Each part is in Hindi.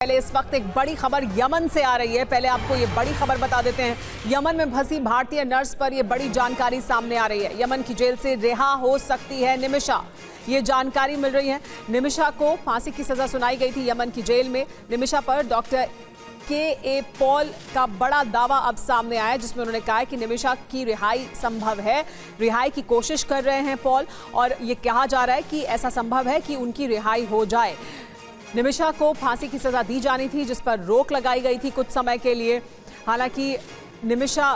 पहले इस वक्त एक बड़ी खबर यमन से आ रही है। पहले आपको ये बड़ी खबर बता देते हैं। यमन में फंसी भारतीय नर्स पर ये बड़ी जानकारी सामने आ रही है। यमन की जेल से रिहा हो सकती है निमिषा, ये जानकारी मिल रही है। निमिषा को फांसी की सजा सुनाई गई थी यमन की जेल में। निमिषा पर डॉक्टर के पॉल का बड़ा दावा अब सामने आया है, जिसमें उन्होंने कहा है कि निमिषा की रिहाई संभव है। रिहाई की कोशिश कर रहे हैं पॉल, और ये कहा जा रहा है कि ऐसा संभव है कि उनकी रिहाई हो जाए। निमिषा को फांसी की सजा दी जानी थी, जिस पर रोक लगाई गई थी कुछ समय के लिए। हालांकि निमिषा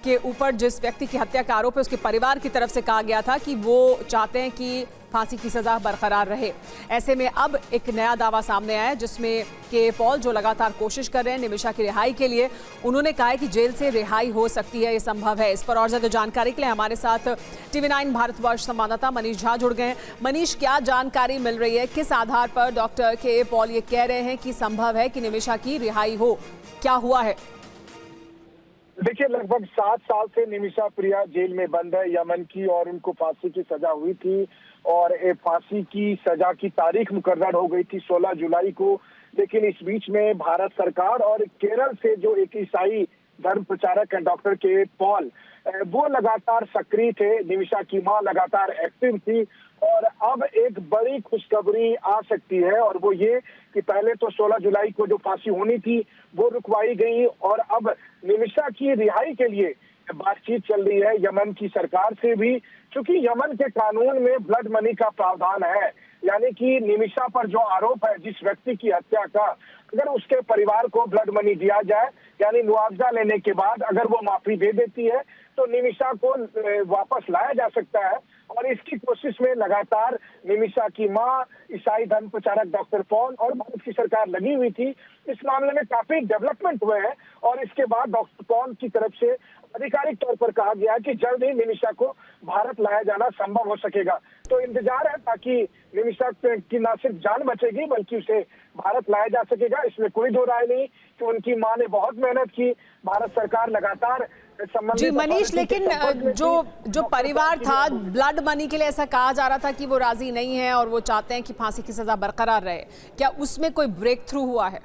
के ऊपर जिस व्यक्ति की हत्या का आरोप है, उसके परिवार की तरफ से कहा गया था कि वो चाहते हैं कि फांसी की सजा बरकरार रहे। ऐसे में अब एक नया दावा सामने आया है, जिसमें के पॉल, जो लगातार कोशिश कर रहे हैं निमिषा की रिहाई के लिए, उन्होंने कहा है कि जेल से रिहाई हो सकती है, ये संभव है। इस पर और ज्यादा जानकारी के लिए हमारे साथ TV9 भारतवर्ष संवाददाता मनीष झा जुड़ गए हैं। मनीष, क्या जानकारी मिल रही है? किस आधार पर डॉक्टर के पॉल ये कह रहे हैं कि संभव है कि निमिषा की रिहाई हो? क्या हुआ है? देखिए, लगभग 7 साल से निमिषा प्रिया जेल में बंद है यमन की, और उनको फांसी की सजा हुई थी और फांसी की सजा की तारीख मुकर्रर हो गई थी 16 जुलाई को। लेकिन इस बीच में भारत सरकार और केरल से जो एक ईसाई धर्म प्रचारक है डॉक्टर के पॉल, वो लगातार सक्रिय थे। निमिषा की मां लगातार एक्टिव थी, और अब एक बड़ी खुशखबरी आ सकती है, और वो ये कि पहले तो 16 जुलाई को जो फांसी होनी थी वो रुकवाई गई, और अब निमिषा की रिहाई के लिए बातचीत चल रही है यमन की सरकार से भी। क्योंकि यमन के कानून में ब्लड मनी का प्रावधान है, यानी कि निमिषा पर जो आरोप है जिस व्यक्ति की हत्या का, अगर उसके परिवार को ब्लड मनी दिया जाए, यानी मुआवजा लेने के बाद अगर वो माफी दे देती है, तो निमिषा को वापस लाया जा सकता है। और इसकी कोशिश में लगातार निमिषा की मां, ईसाई धर्म प्रचारक डॉक्टर पॉल और भारत की सरकार लगी हुई थी। इस मामले में काफी डेवलपमेंट हुए हैं, और इसके बाद डॉक्टर पॉल की तरफ से आधिकारिक तौर पर कहा गया कि जल्द ही निमिषा को भारत लाया जाना संभव हो सकेगा। तो इंतजार है, ताकि निमिषा की न सिर्फ जान बचेगी बल्कि उसे भारत लाया जा सकेगा। इसमें कोई दो राय नहीं कि उनकी मां ने बहुत मेहनत की। भारत सरकार लगातार जी मनीष, लेकिन जो परिवार था, ब्लड मनी के लिए ऐसा कहा जा रहा था कि वो राजी नहीं है और वो चाहते हैं कि फांसी की सजा बरकरार रहे। क्या उसमें कोई ब्रेक थ्रू हुआ है?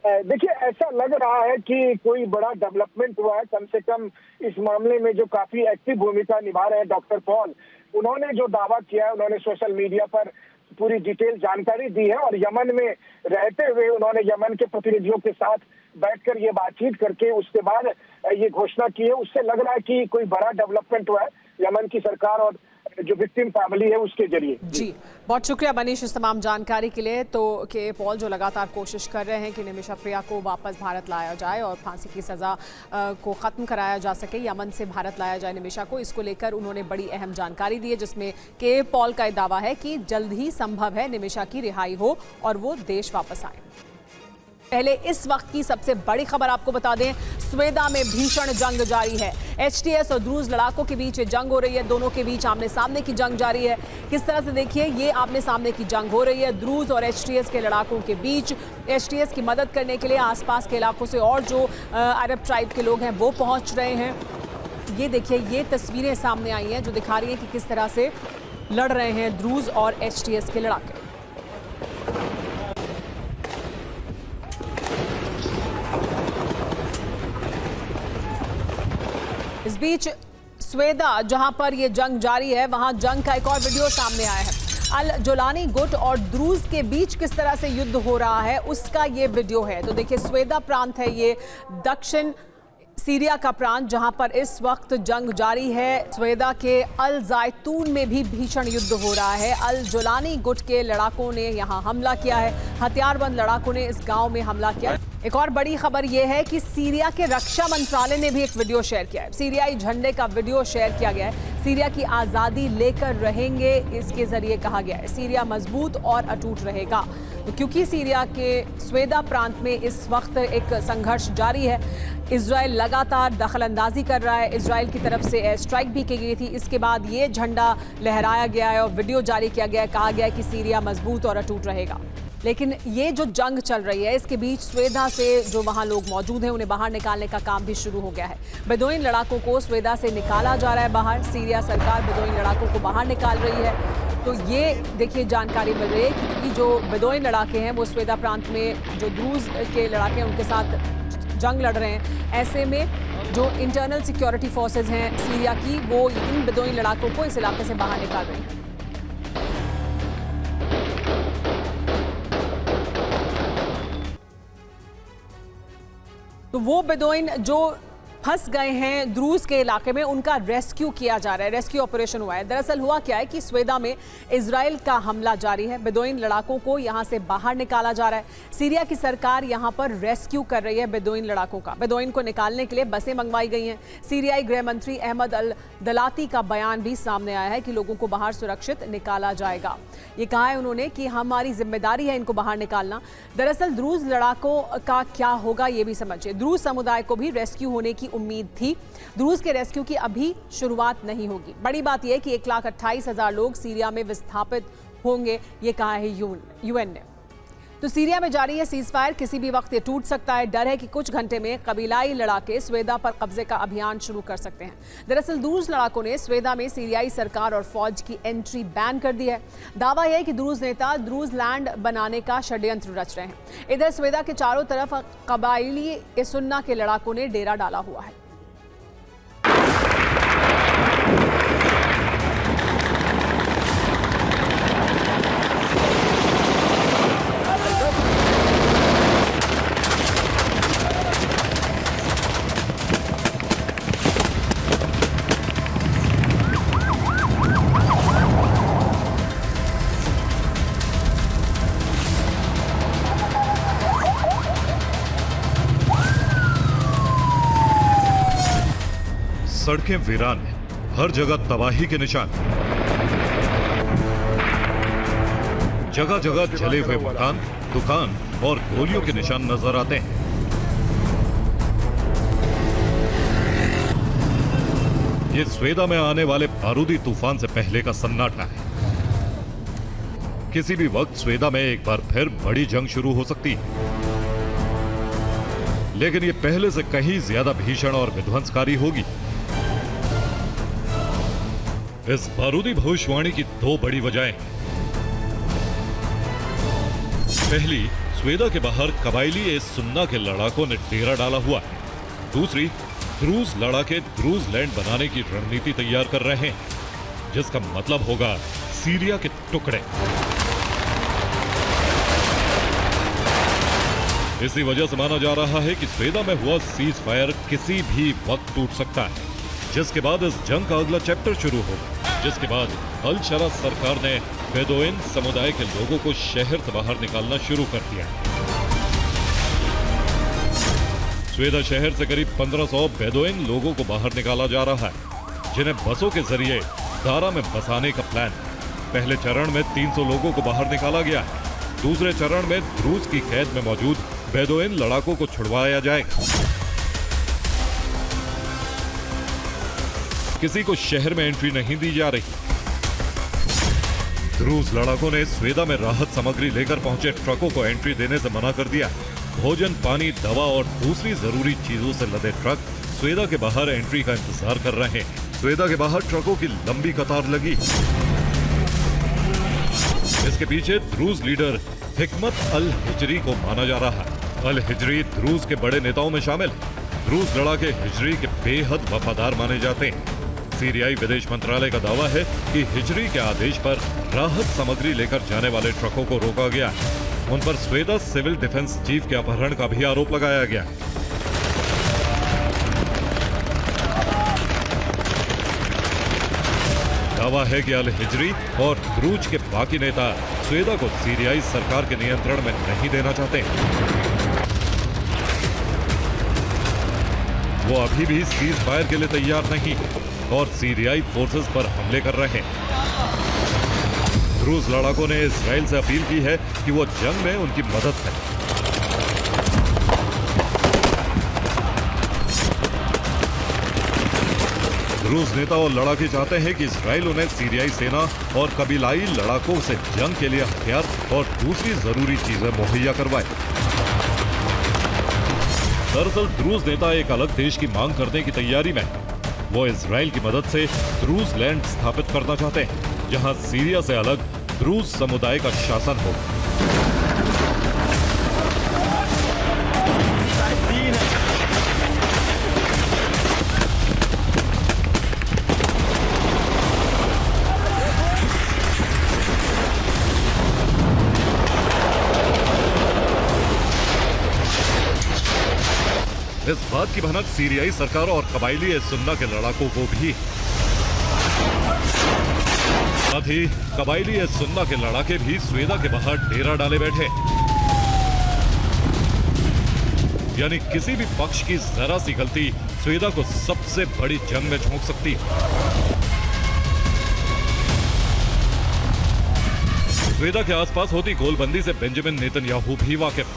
देखिए, ऐसा लग रहा है कि कोई बड़ा डेवलपमेंट हुआ है। कम से कम इस मामले में जो काफी एक्टिव भूमिका निभा रहे हैं डॉक्टर पॉल, उन्होंने जो दावा किया है, उन्होंने सोशल मीडिया पर पूरी डिटेल जानकारी दी है, और यमन में रहते हुए उन्होंने यमन के प्रतिनिधियों के साथ बैठकर ये बातचीत करके उसके बाद ये घोषणा की है। उससे लग रहा है कि कोई बड़ा डेवलपमेंट हुआ है यमन की सरकार और जो विक्टिम फैमिली है उसके जरिए। जी, बहुत शुक्रिया मनीष इस तमाम जानकारी के लिए। तो के पॉल जो लगातार कोशिश कर रहे हैं कि निमिषा प्रिया को वापस भारत लाया जाए और फांसी की सजा को खत्म कराया जा सके, यमन से भारत लाया जाए निमिषा को, इसको लेकर उन्होंने बड़ी अहम जानकारी दी है, जिसमें के पॉल का दावा है कि जल्द ही संभव है निमिषा की रिहाई हो और वो देश वापस आए। पहले इस वक्त की सबसे बड़ी खबर आपको बता दें, स्वेदा में भीषण जंग जारी है। एचटीएस और द्रूज लड़ाकों के बीच जंग हो रही है। दोनों के बीच आमने सामने की जंग जारी है। किस तरह से देखिए, ये आमने सामने की जंग हो रही है द्रूज और एचटीएस के लड़ाकों के बीच। एचटीएस की मदद करने के लिए आसपास के इलाकों से और जो अरब ट्राइब के लोग हैं वो पहुंच रहे हैं। ये देखिए, ये तस्वीरें सामने आई हैं जो दिखा रही है कि किस तरह से लड़ रहे हैं द्रूज और एचटीएस के लड़ाके। इस बीच स्वेदा, जहां पर यह जंग जारी है, वहां जंग का एक और वीडियो सामने आया है। अल जोलानी गुट और द्रूज के बीच किस तरह से युद्ध हो रहा है उसका ये वीडियो है। तो देखिए, स्वेदा प्रांत है ये, दक्षिण सीरिया का प्रांत, जहां पर इस वक्त जंग जारी है। स्वेदा के अल जायतून में भी भीषण युद्ध हो रहा है। अल जोलानी गुट के लड़ाकों ने यहां हमला किया है। हथियारबंद लड़ाकों ने इस गांव में हमला किया। एक और बड़ी खबर यह है कि सीरिया के रक्षा मंत्रालय ने भी एक वीडियो शेयर किया है। सीरियाई झंडे का वीडियो शेयर किया गया है। सीरिया की आज़ादी लेकर रहेंगे, इसके जरिए कहा गया है सीरिया मजबूत और अटूट रहेगा। तो क्योंकि सीरिया के स्वेदा प्रांत में इस वक्त एक संघर्ष जारी है, इजराइल लगातार दखलंदाजी कर रहा है। इजराइल की तरफ से एयर स्ट्राइक भी की गई थी। इसके बाद ये झंडा लहराया गया है और वीडियो जारी किया गया है। कहा गया है कि सीरिया मजबूत और अटूट रहेगा। लेकिन ये जो जंग चल रही है, इसके बीच स्वेदा से जो वहाँ लोग मौजूद हैं उन्हें बाहर निकालने का काम भी शुरू हो गया है। बेदोइन लड़ाकों को स्वेदा से निकाला जा रहा है बाहर। सीरिया सरकार बेदोइन लड़ाकों को बाहर निकाल रही है। तो ये देखिए जानकारी मिल रही है कि जो बेदोइन लड़ाके हैं वो स्वेदा प्रांत में जो द्रूज के लड़ाके हैं उनके साथ जंग लड़ रहे हैं। ऐसे में जो इंटरनल सिक्योरिटी फोर्सेज हैं सीरिया की, वो इन बेदोइन लड़ाकों को इस इलाके से बाहर निकाल रही हैं। तो वो बेदोइन जो फंस गए हैं द्रूज के इलाके में, उनका रेस्क्यू किया जा रहा है। रेस्क्यू ऑपरेशन हुआ है। दरअसल हुआ क्या है कि स्वेदा में इजराइल का हमला जारी है। बेदोइन लड़ाकों को यहां से बाहर निकाला जा रहा है। सीरिया की सरकार यहां पर रेस्क्यू कर रही है बेदोइन लड़ाकों का। बेदोइन को निकालने के लिए बसें मंगवाई गई हैं। सीरियाई गृह मंत्री अहमद अल दलाती का बयान भी सामने आया है कि लोगों को बाहर सुरक्षित निकाला जाएगा। ये कहा है उन्होंने कि हमारी जिम्मेदारी है इनको बाहर निकालना। दरअसल द्रूज लड़ाकों का क्या होगा ये भी समझिए। द्रूज समुदाय को भी रेस्क्यू होने की उम्मीद थी। द्रूज के रेस्क्यू की अभी शुरुआत नहीं होगी। बड़ी बात यह है कि 1,28,000 लोग सीरिया में विस्थापित होंगे, ये कहा है यूएन ने। तो सीरिया में जारी है सीजफायर, किसी भी वक्त ये टूट सकता है। डर है कि कुछ घंटे में कबीलाई लड़ाके स्वेदा पर कब्जे का अभियान शुरू कर सकते हैं। दरअसल द्रूज लड़ाकों ने स्वेदा में सीरियाई सरकार और फौज की एंट्री बैन कर दी है। दावा यह है कि द्रूज नेता द्रूज लैंड बनाने का षड्यंत्र रच रहे हैं। इधर स्वेदा के चारों तरफ कबाइली सुन्ना के लड़ाकों ने डेरा डाला हुआ है। सड़कें वीरान हैं, हर जगह तबाही के निशान, जगह जगह जले हुए मकान, दुकान और गोलियों के निशान नजर आते हैं। ये स्वेदा में आने वाले बारूदी तूफान से पहले का सन्नाटा है। किसी भी वक्त स्वेदा में एक बार फिर बड़ी जंग शुरू हो सकती है, लेकिन ये पहले से कहीं ज्यादा भीषण और विध्वंसकारी होगी। इस बारूदी भविष्यवाणी की दो बड़ी वजहें हैं। पहली, स्वेदा के बाहर कबाइली सुन्ना के लड़ाकों ने डेरा डाला हुआ है। दूसरी, द्रूज लड़ाके द्रूज लैंड बनाने की रणनीति तैयार कर रहे हैं, जिसका मतलब होगा सीरिया के टुकड़े। इसी वजह से माना जा रहा है कि स्वेदा में हुआ सीज फायर किसी भी वक्त टूट सकता है, जिसके बाद इस जंग का अगला चैप्टर शुरू होगा, जिसके बाद अल शरा सरकार ने बेदोइन समुदाय के लोगों को शहर से बाहर निकालना शुरू कर दिया। स्वेदा शहर से करीब 1500 बेदोइन लोगों को बाहर निकाला जा रहा है, जिन्हें बसों के जरिए दारा में बसाने का प्लान। पहले चरण में 300 लोगों को बाहर निकाला गया है। दूसरे चरण में द्रूज की कैद में मौजूद बेदोइन लड़ाकों को छुड़वाया जाएगा। किसी को शहर में एंट्री नहीं दी जा रही। द्रूज लड़ाकों ने स्वेदा में राहत सामग्री लेकर पहुंचे ट्रकों को एंट्री देने से मना कर दिया। भोजन, पानी, दवा और दूसरी जरूरी चीजों से लदे ट्रक स्वेदा के बाहर एंट्री का इंतजार कर रहे हैं। स्वेदा के बाहर ट्रकों की लंबी कतार लगी। इसके पीछे द्रूज लीडर हिकमत अल हिजरी को माना जा रहा है। अल हिजरी द्रूज के बड़े नेताओं में शामिल। द्रूज लड़ाके हिजरी के बेहद वफादार माने जाते हैं। सीरियाई विदेश मंत्रालय का दावा है कि हिजरी के आदेश पर राहत सामग्री लेकर जाने वाले ट्रकों को रोका गया। उन पर स्वेदा सिविल डिफेंस चीफ के अपहरण का भी आरोप लगाया गया। दावा है कि अल हिजरी और द्रूज के बाकी नेता स्वेदा को सीरियाई सरकार के नियंत्रण में नहीं देना चाहते। वो अभी भी सीज फायर के लिए तैयार नहीं और सीरियाई फोर्सेस पर हमले कर रहे हैं। द्रूज लड़ाकों ने इजराइल से अपील की है कि वो जंग में उनकी मदद करें। द्रूज नेता और लड़ाके चाहते हैं कि इजराइल उन्हें सीरियाई सेना और कबीलाई लड़ाकों से जंग के लिए हथियार और दूसरी जरूरी चीजें मुहैया करवाए। दरअसल द्रूज नेता एक अलग देश की मांग करने की तैयारी में है। वो इजराइल की मदद से द्रूज लैंड स्थापित करना चाहते हैं। जहां सीरिया से अलग द्रूज समुदाय का शासन हो। इस बात की भनक सीरियाई सरकार और कबायली सुन्ना के लड़ाकों को भी। साथ ही कबायली सुन्ना के लड़ाके भी स्वेदा के बाहर डेरा डाले बैठे, यानी किसी भी पक्ष की जरा सी गलती स्वेदा को सबसे बड़ी जंग में झोंक सकती। स्वेदा के आसपास होती गोलबंदी से बेंजामिन नेतन्याहू भी वाकिफ।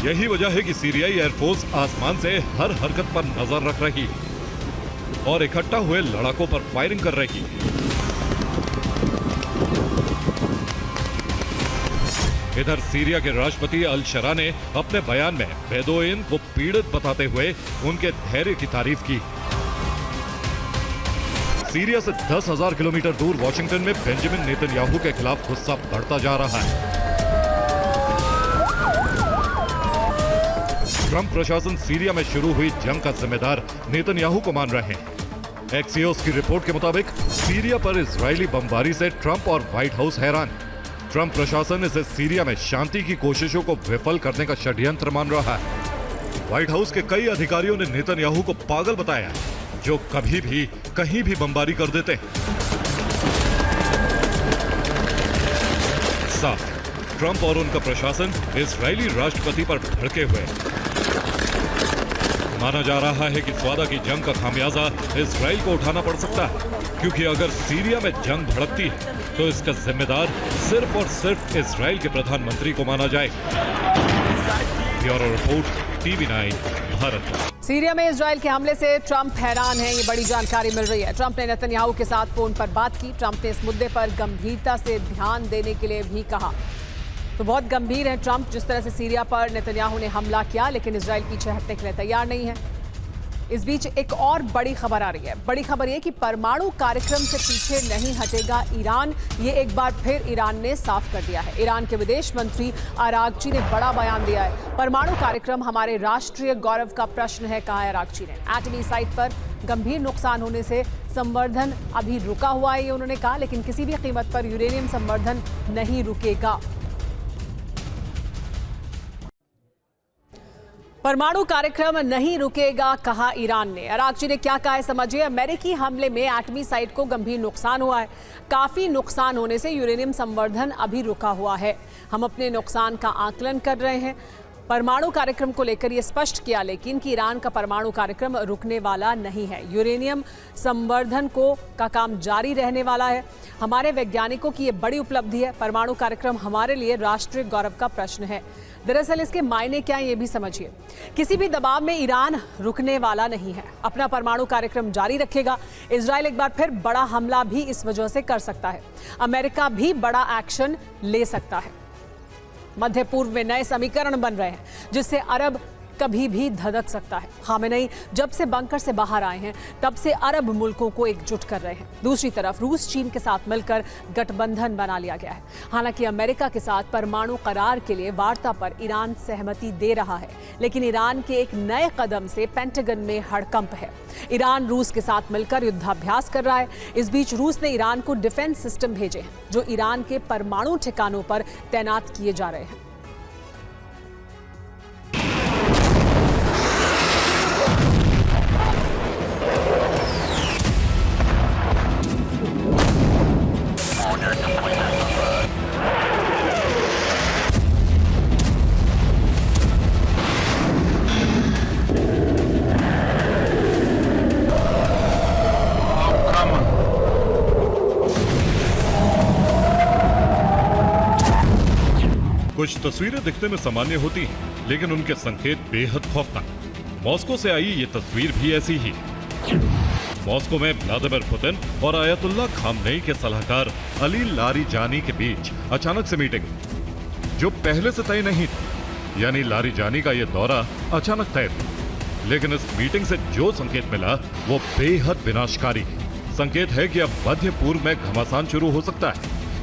यही वजह है कि सीरियाई एयरफोर्स आसमान से हर हरकत पर नजर रख रही और इकट्ठा हुए लड़ाकों पर फायरिंग कर रही। इधर सीरिया के राष्ट्रपति अल शरा ने अपने बयान में बेदोइन को पीड़ित बताते हुए उनके धैर्य की तारीफ की। सीरिया से 10,000 किलोमीटर दूर वाशिंगटन में बेंजामिन नेतन्याहू के खिलाफ गुस्सा बढ़ता जा रहा है। ट्रंप प्रशासन सीरिया में शुरू हुई जंग का जिम्मेदार नेतन्याहू को मान रहे हैं। एक्सियोस की रिपोर्ट के मुताबिक सीरिया पर इजरायली बमबारी से ट्रंप और व्हाइट हाउस हैरान। ट्रंप प्रशासन इसे सीरिया में शांति की कोशिशों को विफल करने का षड्यंत्र मान रहा है। व्हाइट हाउस के कई अधिकारियों ने नेतन्याहू को पागल बताया, जो कभी भी कहीं भी बमबारी कर देते। साफ ट्रंप और उनका प्रशासन इजरायली राष्ट्रपति पर भड़के हुए। माना जा रहा है कि स्वादा की जंग का खामियाजा इजराइल को उठाना पड़ सकता है, क्योंकि अगर सीरिया में जंग भड़कती है तो इसका जिम्मेदार सिर्फ और सिर्फ इजराइल के प्रधानमंत्री को माना जाएगा। Bureau report, TV9 Bharat. Syria में इजराइल के हमले से ट्रंप हैरान हैं, ये बड़ी जानकारी मिल रही है। ट्रंप ने नेतन्याहू के साथ फोन पर बात की। ट्रंप ने इस मुद्दे पर गंभीरता से ध्यान देने के लिए भी कहा। तो बहुत गंभीर है ट्रंप, जिस तरह से सीरिया पर नेतन्याहू ने हमला किया, लेकिन इजराइल पीछे हटने के लिए तैयार नहीं है। इस बीच एक और बड़ी खबर आ रही है। बड़ी खबर ये कि परमाणु कार्यक्रम से पीछे नहीं हटेगा ईरान। ये एक बार फिर ईरान ने साफ कर दिया है। ईरान के विदेश मंत्री आरागची ने बड़ा बयान दिया है। परमाणु कार्यक्रम हमारे राष्ट्रीय गौरव का प्रश्न है, कहा आरागची ने। एटमी साइट पर गंभीर नुकसान होने से संवर्धन अभी रुका हुआ है, ये उन्होंने कहा, लेकिन किसी भी कीमत पर यूरेनियम संवर्धन नहीं रुकेगा। परमाणु कार्यक्रम नहीं रुकेगा, कहा ईरान ने। आरागची ने क्या कहा है समझिए। अमेरिकी हमले में एटमी साइट को गंभीर नुकसान हुआ है। काफी नुकसान होने से यूरेनियम संवर्धन अभी रुका हुआ है। हम अपने नुकसान का आकलन कर रहे हैं। परमाणु कार्यक्रम को लेकर यह स्पष्ट किया लेकिन कि ईरान का परमाणु कार्यक्रम रुकने वाला नहीं है। यूरेनियम संवर्धन का काम जारी रहने वाला है। हमारे वैज्ञानिकों की यह बड़ी उपलब्धि है। परमाणु कार्यक्रम हमारे लिए राष्ट्रीय गौरव का प्रश्न है। दरअसल इसके मायने क्या हैं ये भी समझिए। किसी भी दबाव में ईरान रुकने वाला नहीं है, अपना परमाणु कार्यक्रम जारी रखेगा। इजराइल एक बार फिर बड़ा हमला भी इस वजह से कर सकता है। अमेरिका भी बड़ा एक्शन ले सकता है। मध्य पूर्व में नए समीकरण बन रहे हैं, जिससे अरब कभी भी धधक सकता है। खामेनेई जब से बंकर से बाहर आए हैं तब से अरब मुल्कों को एकजुट कर रहे हैं। दूसरी तरफ रूस चीन के साथ मिलकर गठबंधन बना लिया गया है। हालांकि अमेरिका के साथ परमाणु करार के लिए वार्ता पर ईरान सहमति दे रहा है, लेकिन ईरान के एक नए कदम से पेंटागन में हड़कंप है। ईरान रूस के साथ मिलकर युद्धाभ्यास कर रहा है। इस बीच रूस ने ईरान को डिफेंस सिस्टम भेजे हैं, जो ईरान के परमाणु ठिकानों पर तैनात किए जा रहे हैं। कुछ तस्वीरें दिखने में सामान्य होती हैं, लेकिन उनके संकेत बेहद खौफनाक। मॉस्को से आई ये तस्वीर भी ऐसी ही। मॉस्को में व्लादिमीर पुतिन और आयतुल्लाह खामनेई के सलाहकार अली लारिजानी के बीच अचानक से मीटिंग, जो पहले से तय नहीं थी। यानी लारिजानी का यह दौरा अचानक तय था, लेकिन इस मीटिंग से जो संकेत मिला वो बेहद विनाशकारी है। संकेत है कि अब मध्य पूर्व में घमासान शुरू हो सकता है,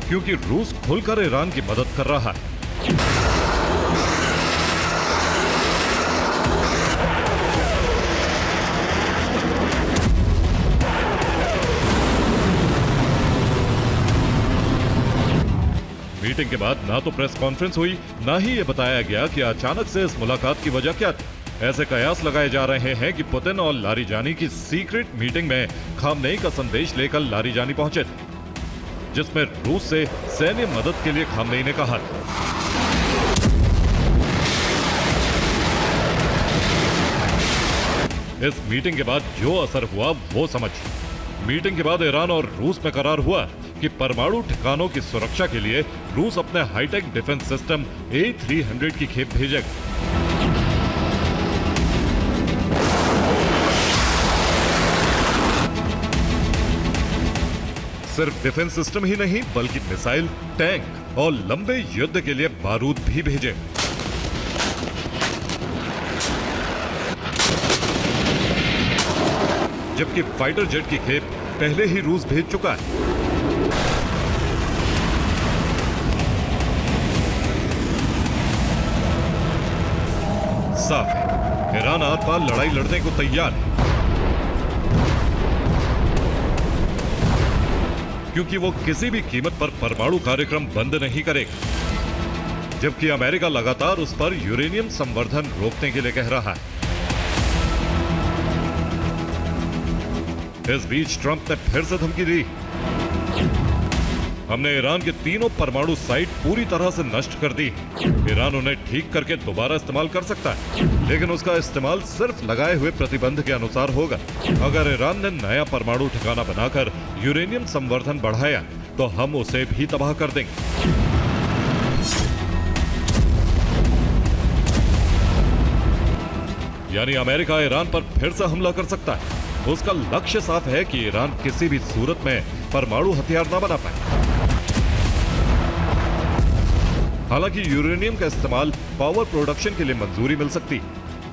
क्योंकि रूस खुलकर ईरान की मदद कर रहा है। मीटिंग के बाद ना तो प्रेस कॉन्फ्रेंस हुई, ना ही ये बताया गया कि अचानक से इस मुलाकात की वजह क्या थी। ऐसे कयास लगाए जा रहे हैं कि पुतिन और लारिजानी की सीक्रेट मीटिंग में खामनेई का संदेश लेकर लारिजानी पहुंचे थे, जिसमें रूस से सैन्य मदद के लिए खामनेई ने कहा था। इस मीटिंग के बाद जो असर हुआ वो समझिए। मीटिंग के बाद ईरान और रूस में करार हुआ कि परमाणु ठिकानों की सुरक्षा के लिए रूस अपने हाईटेक डिफेंस सिस्टम A300 की खेप भेजेगा। सिर्फ डिफेंस सिस्टम ही नहीं, बल्कि मिसाइल, टैंक और लंबे युद्ध के लिए बारूद भी भेजे। जबकि फाइटर जेट की खेप पहले ही रूस भेज चुका है। साफ है, ईरान आर पार लड़ाई लड़ने को तैयार है, क्योंकि वो किसी भी कीमत पर परमाणु कार्यक्रम बंद नहीं करेगा। जबकि अमेरिका लगातार उस पर यूरेनियम संवर्धन रोकने के लिए कह रहा है। इस बीच ट्रंप ने फिर से धमकी दी। हमने ईरान के तीनों परमाणु साइट पूरी तरह से नष्ट कर दी। ईरान उन्हें ठीक करके दोबारा इस्तेमाल कर सकता है, लेकिन उसका इस्तेमाल सिर्फ लगाए हुए प्रतिबंध के अनुसार होगा। अगर ईरान ने नया परमाणु ठिकाना बनाकर यूरेनियम संवर्धन बढ़ाया तो हम उसे भी तबाह कर देंगे। यानी अमेरिका ईरान पर फिर से हमला कर सकता है। उसका लक्ष्य साफ है कि ईरान किसी भी सूरत में परमाणु हथियार न बना पाए। हालांकि यूरेनियम का इस्तेमाल पावर प्रोडक्शन के लिए मंजूरी मिल सकती है,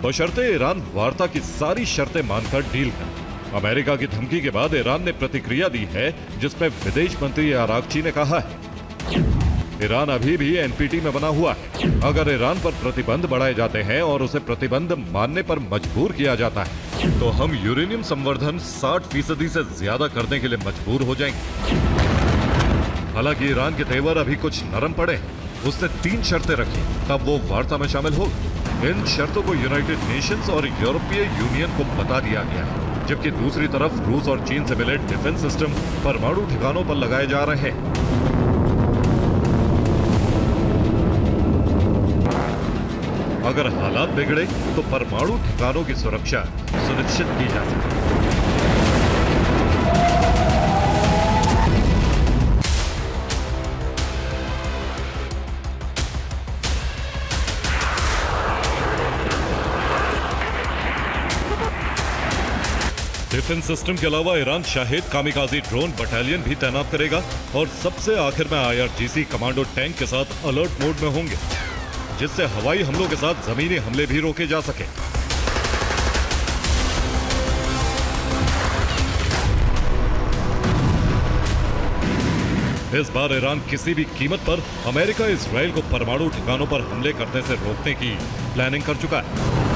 बशर्ते ईरान वार्ता की सारी शर्तें मानकर डील करे। अमेरिका की धमकी के बाद ईरान ने प्रतिक्रिया दी है, जिसमें विदेश मंत्री आरागची ने कहा है, ईरान अभी भी एनपीटी में बना हुआ है। अगर ईरान पर प्रतिबंध बढ़ाए जाते हैं और उसे प्रतिबंध मानने पर मजबूर किया जाता है, तो हम यूरेनियम संवर्धन 60% से ज्यादा करने के लिए मजबूर हो जाएंगे। हालांकि ईरान के तेवर अभी कुछ नरम पड़े। उसने 3 शर्तें रखी, तब वो वार्ता में शामिल होगा। इन शर्तों को यूनाइटेड नेशंस और यूरोपीय यूनियन को बता दिया गया है, जबकि दूसरी तरफ रूस और चीन से मिले डिफेंस सिस्टम परमाणु ठिकानों पर लगाए जा रहे हैं। अगर हालात बिगड़े तो परमाणु ठिकानों की सुरक्षा सुनिश्चित की जा सके। डिफेंस सिस्टम के अलावा Iran Shahid kamikaze drone battalion भी तैनात करेगा और सबसे आखिर में IRGC कमांडो टैंक के साथ अलर्ट मोड में होंगे, जिससे हवाई हमलों के साथ जमीनी हमले भी रोके जा सके। इस बार ईरान किसी भी कीमत पर अमेरिका इजराइल को परमाणु ठिकानों पर हमले करने से रोकने की प्लानिंग कर चुका है।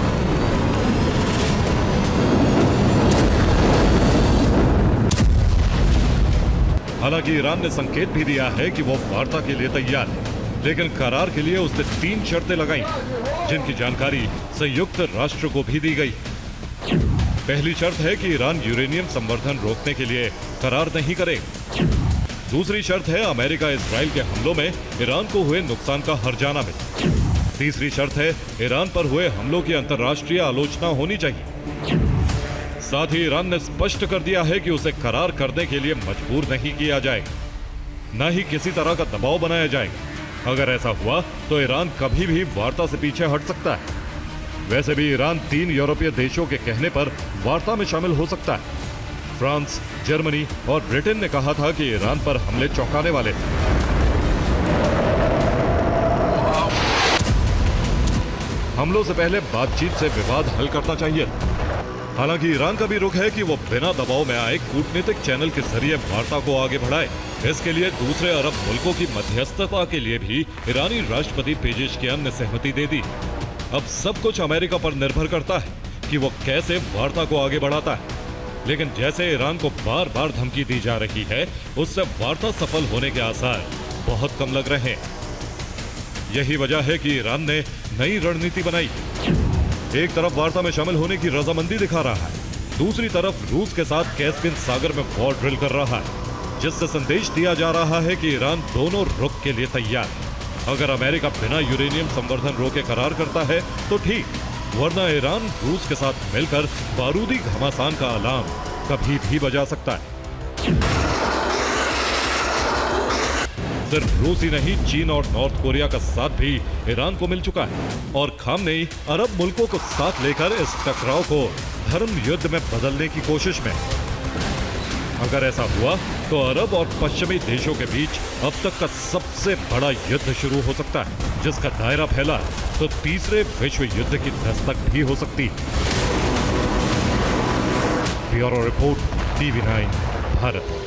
हालांकि ईरान ने संकेत भी दिया है कि वो वार्ता के लिए तैयार है, लेकिन करार के लिए उसने 3 शर्तें लगाई, जिनकी जानकारी संयुक्त राष्ट्र को भी दी गई। पहली शर्त है कि ईरान यूरेनियम संवर्धन रोकने के लिए करार नहीं करेगा। दूसरी शर्त है अमेरिका इजराइल के हमलों में ईरान को हुए नुकसान का हर्जाना मिले। तीसरी शर्त है ईरान पर हुए हमलों की अंतर्राष्ट्रीय आलोचना होनी चाहिए। साथ ही ईरान ने स्पष्ट कर दिया है कि उसे करार करने के लिए मजबूर नहीं किया जाएगा, न ही किसी तरह का दबाव बनाया जाएगा। अगर ऐसा हुआ तो ईरान कभी भी वार्ता से पीछे हट सकता है। वैसे भी ईरान 3 यूरोपीय देशों के कहने पर वार्ता में शामिल हो सकता है। फ्रांस, जर्मनी और ब्रिटेन ने कहा था कि ईरान पर हमले चौंकाने वाले थे। हमलों से पहले बातचीत से विवाद हल करना चाहिए। हालांकि ईरान का भी रुख है कि वो बिना दबाव में आए कूटनीतिक चैनल के जरिए वार्ता को आगे बढ़ाए। इसके लिए दूसरे अरब मुल्कों की मध्यस्थता के लिए भी ईरानी राष्ट्रपति पेजेशकियान ने सहमति दे दी। अब सब कुछ अमेरिका पर निर्भर करता है कि वो कैसे वार्ता को आगे बढ़ाता है। लेकिन जैसे ईरान को बार बार धमकी दी जा रही है, उससे वार्ता सफल होने के आसार बहुत कम लग रहे हैं। यही वजह है कि ईरान ने नई रणनीति बनाई। एक तरफ वार्ता में शामिल होने की रजामंदी दिखा रहा है, दूसरी तरफ रूस के साथ कैस्पियन सागर में वॉर ड्रिल कर रहा है, जिससे संदेश दिया जा रहा है कि ईरान दोनों रुख के लिए तैयार है। अगर अमेरिका बिना यूरेनियम संवर्धन रोके करार करता है तो ठीक, वरना ईरान रूस के साथ मिलकर बारूदी घमासान का अलार्म कभी भी बजा सकता है। सिर्फ रूस ही नहीं, चीन और नॉर्थ कोरिया का साथ भी ईरान को मिल चुका है और खामनेई अरब मुल्कों को साथ लेकर इस टकराव को धर्म युद्ध में बदलने की कोशिश में। अगर ऐसा हुआ तो अरब और पश्चिमी देशों के बीच अब तक का सबसे बड़ा युद्ध शुरू हो सकता है, जिसका दायरा फैला तो तीसरे विश्व युद्ध की दस्तक भी हो सकती है। Bureau report, TV9 Bharat.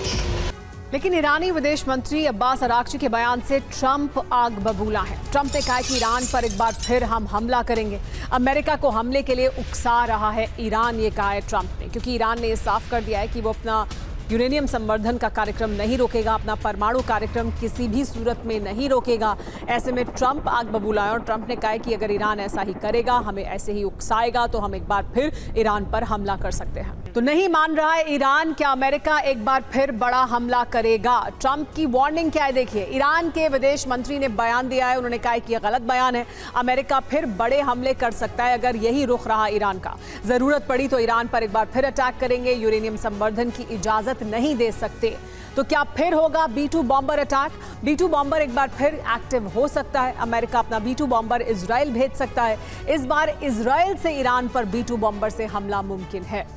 लेकिन ईरानी विदेश मंत्री अब्बास अराक्ची के बयान से ट्रंप आग बबूला है। ट्रंप ने कहा कि ईरान पर एक बार फिर हम हमला करेंगे। अमेरिका को हमले के लिए उकसा रहा है ईरान, ये कहा है ट्रंप ने, क्योंकि ईरान ने साफ कर दिया है कि वो अपना यूरेनियम संवर्धन का कार्यक्रम नहीं रोकेगा, अपना परमाणु कार्यक्रम किसी भी सूरत में नहीं रोकेगा। ऐसे में ट्रंप आग बबूला है और ट्रंप ने कहा है कि अगर ईरान ऐसा ही करेगा, हमें ऐसे ही उकसाएगा, तो हम एक बार फिर ईरान पर हमला कर सकते हैं। तो नहीं मान रहा है ईरान, क्या अमेरिका एक बार फिर बड़ा हमला करेगा? ट्रंप की वार्निंग क्या है देखिए। ईरान के विदेश मंत्री ने बयान दिया है, उन्होंने कहा है कि यह गलत बयान है। अमेरिका फिर बड़े हमले कर सकता है अगर यही रुख रहा ईरान का। जरूरत पड़ी तो ईरान पर एक बार फिर अटैक करेंगे। यूरेनियम संवर्धन की इजाजत नहीं दे सकते। तो क्या फिर होगा B-2 bomber attack? B-2 bomber एक बार फिर एक्टिव हो सकता है। अमेरिका अपना B-2 बॉम्बर इजराइल भेज सकता है। इस बार इजराइल से ईरान पर B-2 बॉम्बर से हमला मुमकिन है।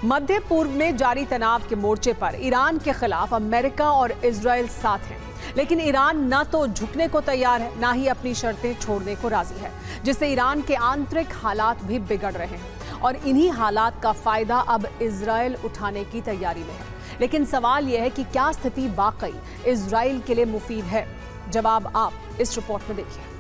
मध्य पूर्व में जारी तनाव के मोर्चे पर ईरान के खिलाफ अमेरिका और इजराइल साथ हैं, लेकिन ईरान ना तो झुकने को तैयार है, ना ही अपनी शर्तें छोड़ने को राजी है, जिससे ईरान के आंतरिक हालात भी बिगड़ रहे हैं और इन्हीं हालात का फायदा अब इजराइल उठाने की तैयारी में है। लेकिन सवाल यह है कि क्या स्थिति वाकई इजराइल के लिए मुफीद है? जवाब आप इस रिपोर्ट में देखिए।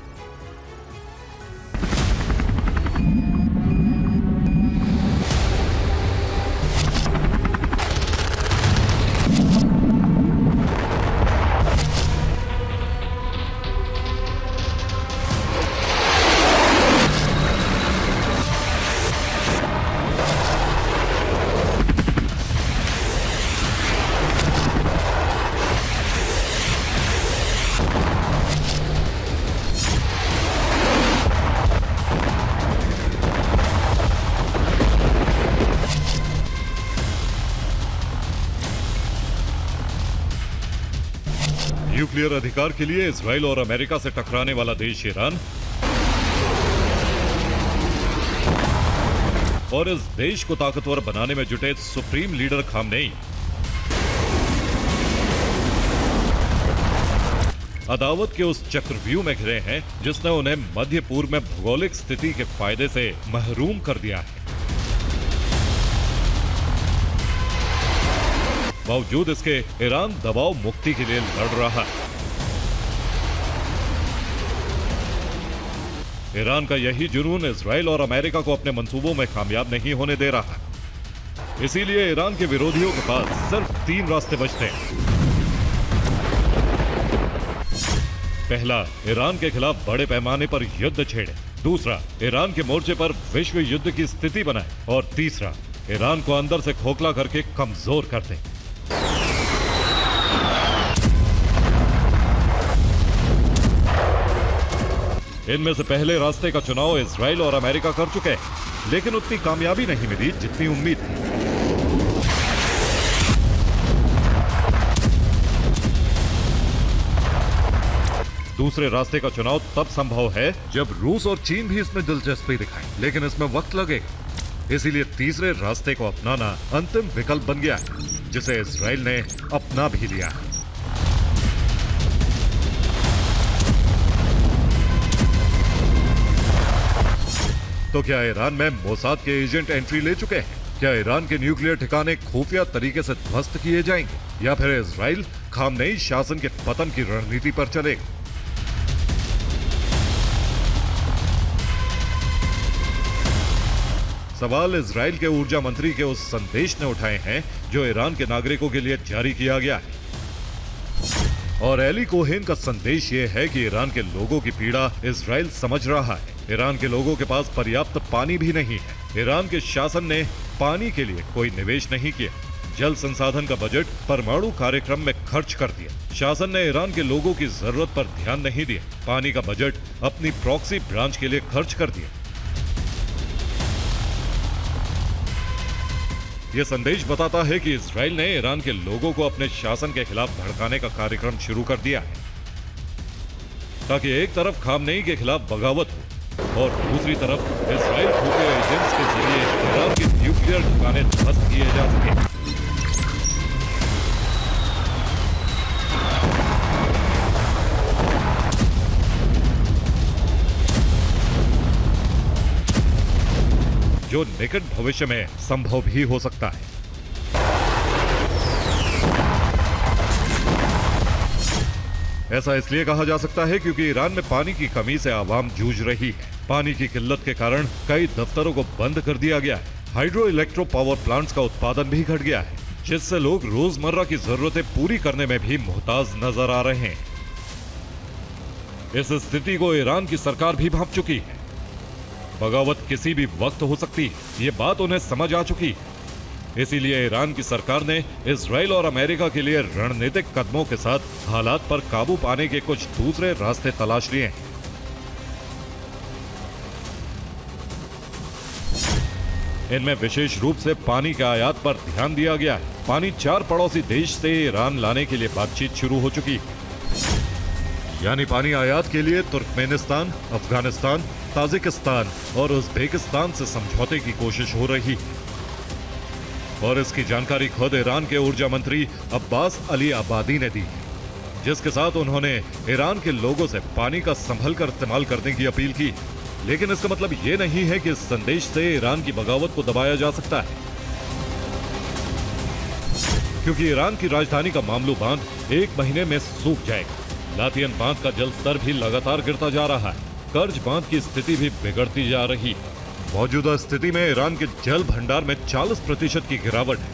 न्यूक्लियर अधिकार के लिए इजराइल और अमेरिका से टकराने वाला देश ईरान और इस देश को ताकतवर बनाने में जुटे सुप्रीम लीडर खामनेई अदावत के उस चक्रव्यूह में घिरे हैं जिसने उन्हें मध्य पूर्व में भौगोलिक स्थिति के फायदे से महरूम कर दिया है। बावजूद इसके ईरान दबाव मुक्ति के लिए लड़ रहा है। ईरान का यही जुनून इजराइल और अमेरिका को अपने मंसूबों में कामयाब नहीं होने दे रहा है। इसीलिए ईरान के विरोधियों के पास सिर्फ 3 रास्ते बचते हैं। पहला, ईरान के खिलाफ बड़े पैमाने पर युद्ध छेड़े। दूसरा, ईरान के मोर्चे पर विश्व युद्ध की स्थिति बनाए। और तीसरा, ईरान को अंदर से खोखला करके कमजोर कर दे। इनमें से पहले रास्ते का चुनाव इजराइल और अमेरिका कर चुके हैं, लेकिन उतनी कामयाबी नहीं मिली जितनी उम्मीद थी। दूसरे रास्ते का चुनाव तब संभव है जब रूस और चीन भी इसमें दिलचस्पी दिखाएं, लेकिन इसमें वक्त लगेगा। इसीलिए तीसरे रास्ते को अपनाना अंतिम विकल्प बन गया है, जिसे इजराइल ने अपना भी लिया है। तो क्या ईरान में मोसाद के एजेंट एंट्री ले चुके हैं? क्या ईरान के न्यूक्लियर ठिकाने खुफिया तरीके से ध्वस्त किए जाएंगे या फिर इजराइल खामनेई शासन के पतन की रणनीति पर चलेगा? सवाल इजराइल के ऊर्जा मंत्री के उस संदेश ने उठाए हैं जो ईरान के नागरिकों के लिए जारी किया गया है। और एली कोहेन का संदेश ये है कि ईरान के लोगों की पीड़ा इजराइल समझ रहा है। ईरान के लोगों के पास पर्याप्त पानी भी नहीं है। ईरान के शासन ने पानी के लिए कोई निवेश नहीं किया। जल संसाधन का बजट परमाणु कार्यक्रम में खर्च कर दिया। शासन ने ईरान के लोगों की जरूरत पर ध्यान नहीं दिया। पानी का बजट अपनी प्रॉक्सी ब्रांच के लिए खर्च कर दिया। यह संदेश बताता है कि इजराइल ने ईरान के लोगों को अपने शासन के खिलाफ भड़काने का कार्यक्रम शुरू कर दिया है, ताकि एक तरफ खामनेई के खिलाफ बगावत हो और दूसरी तरफ इजराइल खुफिया एजेंट्स के जरिए ईरान के न्यूक्लियर ठिकाने ध्वस्त किए जा सके। जो निकट भविष्य में संभव भी हो सकता है। ऐसा इसलिए कहा जा सकता है क्योंकि ईरान में पानी की कमी से आवाम जूझ रही है। पानी की किल्लत के कारण कई दफ्तरों को बंद कर दिया गया है। हाइड्रो इलेक्ट्रो पावर प्लांट्स का उत्पादन भी घट गया है, जिससे लोग रोजमर्रा की जरूरतें पूरी करने में भी मोहताज नजर आ रहे हैं। इस स्थिति को ईरान की सरकार भी भांप चुकी है। बगावत किसी भी वक्त हो सकती है, ये बात उन्हें समझ आ चुकी है। इसीलिए ईरान की सरकार ने इजराइल और अमेरिका के लिए रणनीतिक कदमों के साथ हालात पर काबू पाने के कुछ दूसरे रास्ते तलाश लिए हैं। इनमें विशेष रूप से पानी के आयात पर ध्यान दिया गया है। पानी 4 पड़ोसी देश से ईरान लाने के लिए बातचीत शुरू हो चुकी है। यानी पानी आयात के लिए तुर्कमेनिस्तान, अफगानिस्तान, ताजिकिस्तान और उज्बेकिस्तान से समझौते की कोशिश हो रही है। और इसकी जानकारी खुद ईरान के ऊर्जा मंत्री अब्बास अली आबादी ने दी है, जिसके साथ उन्होंने ईरान के लोगों से पानी का संभल कर इस्तेमाल करने की अपील की। लेकिन इसका मतलब ये नहीं है कि इस संदेश से ईरान की बगावत को दबाया जा सकता है, क्योंकि ईरान की राजधानी का मामलू बांध 1 महीने में सूख जाएगा। लातियन बांध का जल स्तर भी लगातार गिरता जा रहा है। कर्ज बांध की स्थिति भी बिगड़ती जा रही है। मौजूदा स्थिति में ईरान के जल भंडार में 40% की गिरावट है।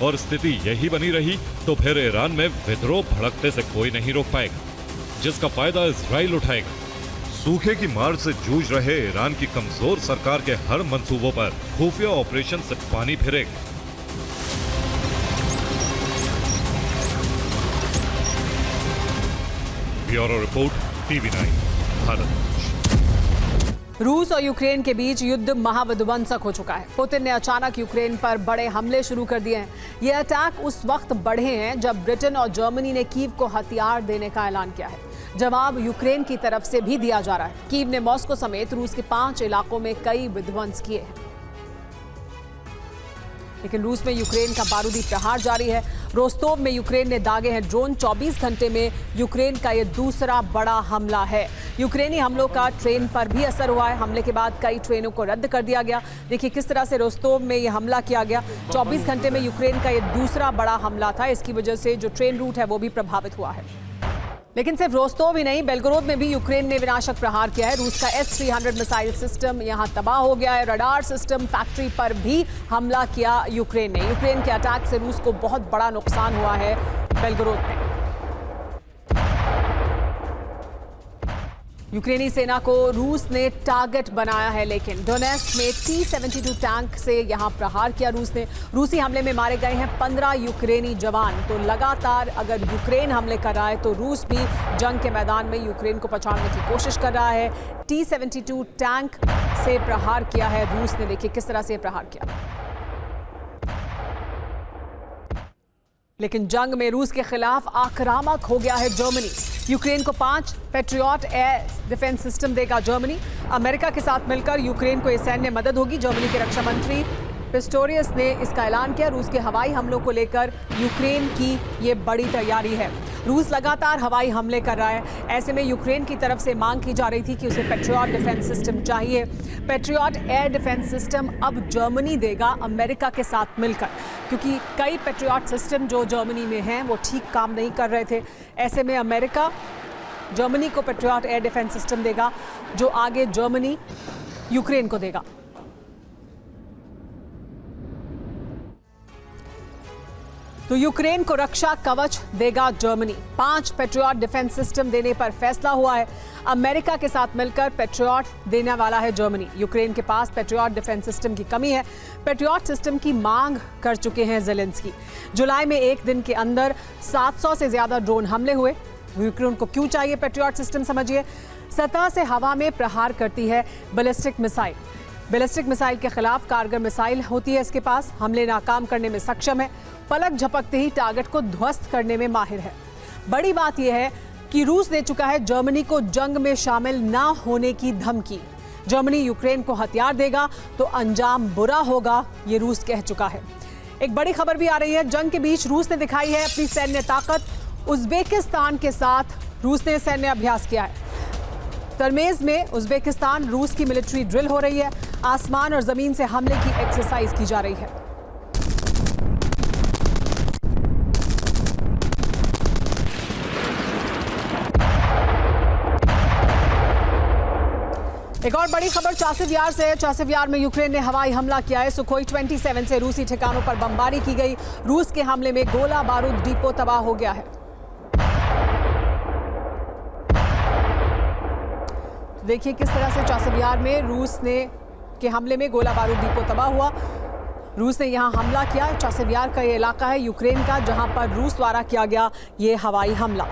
और स्थिति यही बनी रही तो फिर ईरान में विद्रोह भड़कते से कोई नहीं रोक पाएगा, जिसका फायदा इजराइल उठाएगा। सूखे की मार से जूझ रहे ईरान की कमजोर सरकार के हर मंसूबों पर खुफिया ऑपरेशन से पानी फिरेगा। Bureau report, TV9 Bharat. रूस और यूक्रेन के बीच युद्ध महाविध्वंसक हो चुका है। पुतिन ने अचानक यूक्रेन पर बड़े हमले शुरू कर दिए हैं। ये अटैक उस वक्त बढ़े हैं जब ब्रिटेन और जर्मनी ने कीव को हथियार देने का ऐलान किया है। जवाब यूक्रेन की तरफ से भी दिया जा रहा है। कीव ने मॉस्को समेत रूस के 5 इलाकों में कई विध्वंस किए हैं। लेकिन रूस में यूक्रेन का बारूदी प्रहार जारी है। रोस्तोव में यूक्रेन ने दागे हैं ड्रोन। 24 घंटे में यूक्रेन का यह दूसरा बड़ा हमला है। यूक्रेनी हमलों का ट्रेन पर भी असर हुआ है। हमले के बाद कई ट्रेनों को रद्द कर दिया गया। देखिए किस तरह से रोस्तोव में यह हमला किया गया। 24 घंटे में यूक्रेन का यह दूसरा बड़ा हमला था। इसकी वजह से जो ट्रेन रूट है वो भी प्रभावित हुआ है। लेकिन सिर्फ रोस्तोव ही नहीं, बेलगोरोद में भी यूक्रेन ने विनाशक प्रहार किया है। रूस का S-300 मिसाइल सिस्टम यहां तबाह हो गया है। रडार सिस्टम फैक्ट्री पर भी हमला किया यूक्रेन ने। यूक्रेन के अटैक से रूस को बहुत बड़ा नुकसान हुआ है बेलगोरोद में। यूक्रेनी सेना को रूस ने टारगेट बनाया है, लेकिन डोनेट्स्क में T-72 टैंक से यहां प्रहार किया रूस ने। रूसी हमले में मारे गए हैं 15 यूक्रेनी जवान। तो लगातार अगर यूक्रेन हमले कर रहा है तो रूस भी जंग के मैदान में यूक्रेन को पछाड़ने की कोशिश कर रहा है। T-72 टैंक से प्रहार किया है रूस ने। देखिए किस तरह से प्रहार किया। लेकिन जंग में रूस के खिलाफ आक्रामक हो गया है जर्मनी। यूक्रेन को 5 पैट्रियट एयर डिफेंस सिस्टम देगा जर्मनी। अमेरिका के साथ मिलकर यूक्रेन को ये सैन्य मदद होगी। जर्मनी के रक्षा मंत्री पिस्टोरियस ने इसका ऐलान किया। रूस के हवाई हमलों को लेकर यूक्रेन की ये बड़ी तैयारी है। रूस लगातार हवाई हमले कर रहा है। ऐसे में यूक्रेन की तरफ से मांग की जा रही थी कि उसे पैट्रियट डिफेंस सिस्टम चाहिए। पैट्रियट एयर डिफेंस सिस्टम अब जर्मनी देगा अमेरिका के साथ मिलकर, क्योंकि कई पैट्रियट सिस्टम जो जर्मनी में हैं वो ठीक काम नहीं कर रहे थे। ऐसे में अमेरिका जर्मनी को पैट्रियट एयर डिफेंस सिस्टम देगा, जो आगे जर्मनी यूक्रेन को देगा। तो यूक्रेन को रक्षा कवच देगा जर्मनी। 5 पैट्रियट डिफेंस सिस्टम देने पर फैसला हुआ है। अमेरिका के साथ मिलकर पैट्रियट देने वाला है जर्मनी। यूक्रेन के पास पैट्रियट डिफेंस सिस्टम की कमी है। पैट्रियट सिस्टम की मांग कर चुके हैं ज़ेलेंस्की। जुलाई में एक दिन के अंदर 700 से ज्यादा ड्रोन हमले हुए। यूक्रेन को क्यों चाहिए पैट्रियट सिस्टम, समझिए। सतह से हवा में प्रहार करती है बैलिस्टिक मिसाइल। बैलिस्टिक मिसाइल के खिलाफ कारगर मिसाइल होती है इसके पास। हमले नाकाम करने में सक्षम है। पलक झपकते ही टारगेट को ध्वस्त करने में माहिर है। बड़ी बात यह है कि रूस दे चुका है जर्मनी को जंग में शामिल ना होने की धमकी। जर्मनी यूक्रेन को हथियार देगा तो अंजाम बुरा होगा, ये रूस कह चुका है। एक बड़ी खबर भी आ रही है। जंग के बीच रूस ने दिखाई है अपनी सैन्य ताकत। उज्बेकिस्तान के साथ रूस ने सैन्य अभ्यास किया है। तरमेज में उज्बेकिस्तान रूस की मिलिट्री ड्रिल हो रही है। आसमान और जमीन से हमले की एक्सरसाइज की जा रही है। एक और बड़ी खबर चासिव यार से है। चासिव यार में यूक्रेन ने हवाई हमला किया है। सुखोई 27 से रूसी ठिकानों पर बमबारी की गई। रूस के हमले में गोला बारूद डिपो तबाह हो गया है। देखिए किस तरह से चासिव यार में रूस ने के हमले में गोला बारूद डिपो तबाह हुआ। रूस ने यहां हमला किया। चासिव यार का ये इलाका है यूक्रेन का, जहां पर रूस द्वारा किया गया ये हवाई हमला।